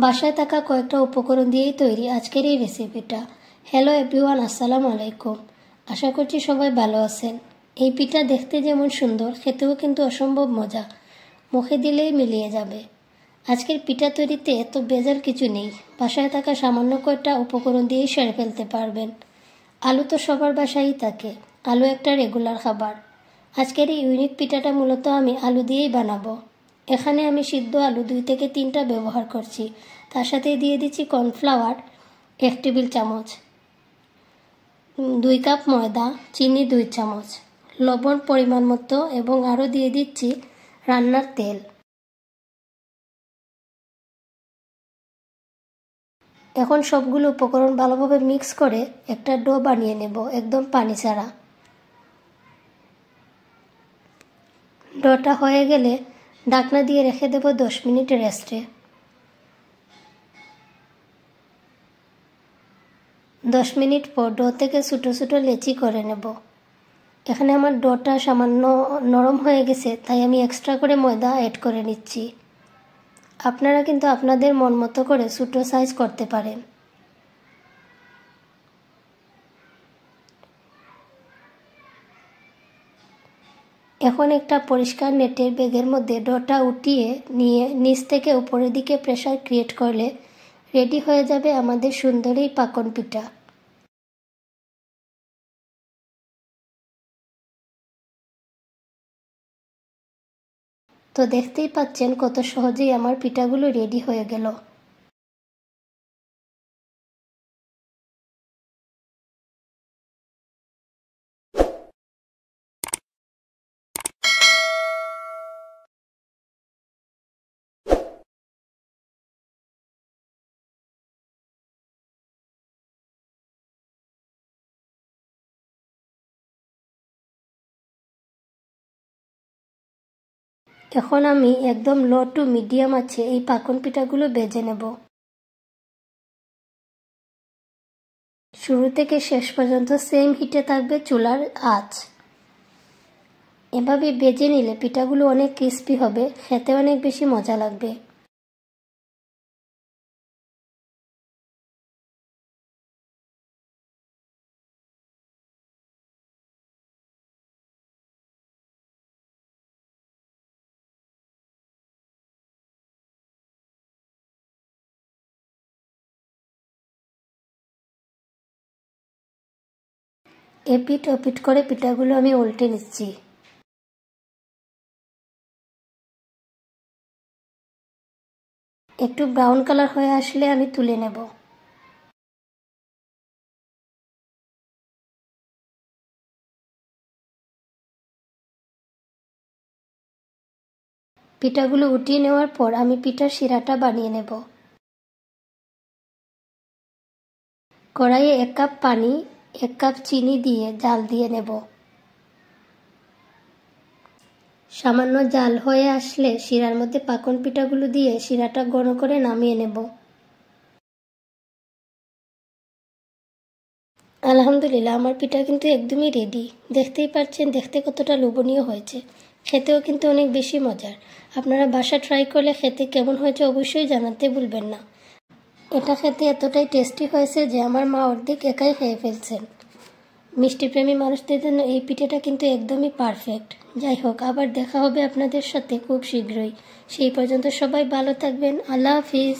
বাসায় থাকা কয়েকটা উপকরণ দিয়েই তৈরি আজকের এই রেসিপিটা। হ্যালো এভরিওয়ান, আসসালামু আলাইকুম। আশা করছি সবাই ভালো আছেন। এই পিঠা দেখতে যেমন সুন্দর, খেতেও কিন্তু অসম্ভব মজা, মুখে দিলেই মিলিয়ে যাবে। আজকের পিঠা তৈরিতে এত বেজার কিছু নেই, বাসায় থাকা সামান্য কয়েকটা উপকরণ দিয়েই সেরে ফেলতে পারবেন। আলু তো সবার বাসায়ই থাকে, আলু একটা রেগুলার খাবার। আজকের এই ইউনিক পিঠাটা মূলত আমি আলু দিয়েই বানাবো। এখানে আমি সিদ্ধ আলু 2 থেকে 3টা ব্যবহার করছি। তার সাথে দিয়ে দিচ্ছি কর্নফ্লাওয়ার 1 টেবিল চামচ, 2 কাপ ময়দা, চিনি 2 চামচ, লবণ পরিমাণ মতো এবং আরও দিয়ে দিচ্ছি রান্নার তেল। এখন সবগুলো উপকরণ ভালোভাবে মিক্স করে একটা ডো বানিয়ে নেব, একদম পানি ছাড়া। ডোটা হয়ে গেলে ঢাকনা দিয়ে রেখে দেব 10 মিনিট রেস্টে। 10 মিনিট পর ডো থেকে ছোটো ছোটো লেচি করে নেব। এখানে আমার ডোটা সামান্য নরম হয়ে গেছে, তাই আমি এক্সট্রা করে ময়দা অ্যাড করে নিচ্ছি। আপনারা কিন্তু আপনাদের মন মতো করে ছোটো সাইজ করতে পারেন। এখন একটা পরিষ্কার নেটের ব্যাগের মধ্যে ডোটা উঠিয়ে নিয়ে নিচ থেকে উপরের দিকে প্রেসার ক্রিয়েট করলে রেডি হয়ে যাবে আমাদের সুন্দর এই পাকন পিঠা। তো দেখতেই পাচ্ছেন কত সহজেই আমার পিঠাগুলো রেডি হয়ে গেল। এখন আমি একদম লো টু মিডিয়াম আছে এই পাকন পিঠাগুলো ভেজে নেব। শুরু থেকে শেষ পর্যন্ত সেম হিটে থাকবে চুলার আঁচ। এভাবে ভেজে নিলে পিঠাগুলো অনেক ক্রিস্পি হবে, খেতে অনেক বেশি মজা লাগবে। এপিট ওপিট করে পিঠাগুলো আমি উল্টে নিচ্ছি। একটু ব্রাউন কালার হয়ে আসলে আমি তুলে নেব। পিঠাগুলো উঠিয়ে নেওয়ার পর আমি পিঠার শিরাটা বানিয়ে নেব। কড়াইয়ে 1 কাপ পানি, 1 কাপ চিনি দিয়ে জাল দিয়ে নেব। সামান্য জাল হয়ে আসলে শিরার মধ্যে পাকন পিঠাগুলো দিয়ে শিরাটা ঘন করে নামিয়ে নেব। আলহামদুলিল্লাহ, আমার পিঠা কিন্তু একদমই রেডি। দেখতেই পাচ্ছেন দেখতে কতটা লোভনীয় হয়েছে, খেতেও কিন্তু অনেক বেশি মজার। আপনারা বাসা ট্রাই করলে খেতে কেমন হয়েছে অবশ্যই জানাতে ভুলবেন না। এটা খেতে এতটাই টেস্টি হয়েছে যে আমার মা অর্ধেক একাই খেয়ে ফেলছেন। মিষ্টিপ্রেমী মানুষদের জন্য এই পিঠাটা কিন্তু একদমই পারফেক্ট। যাই হোক, আবার দেখা হবে আপনাদের সাথে খুব শীঘ্রই। সেই পর্যন্ত সবাই ভালো থাকবেন। আল্লাহ হাফিজ।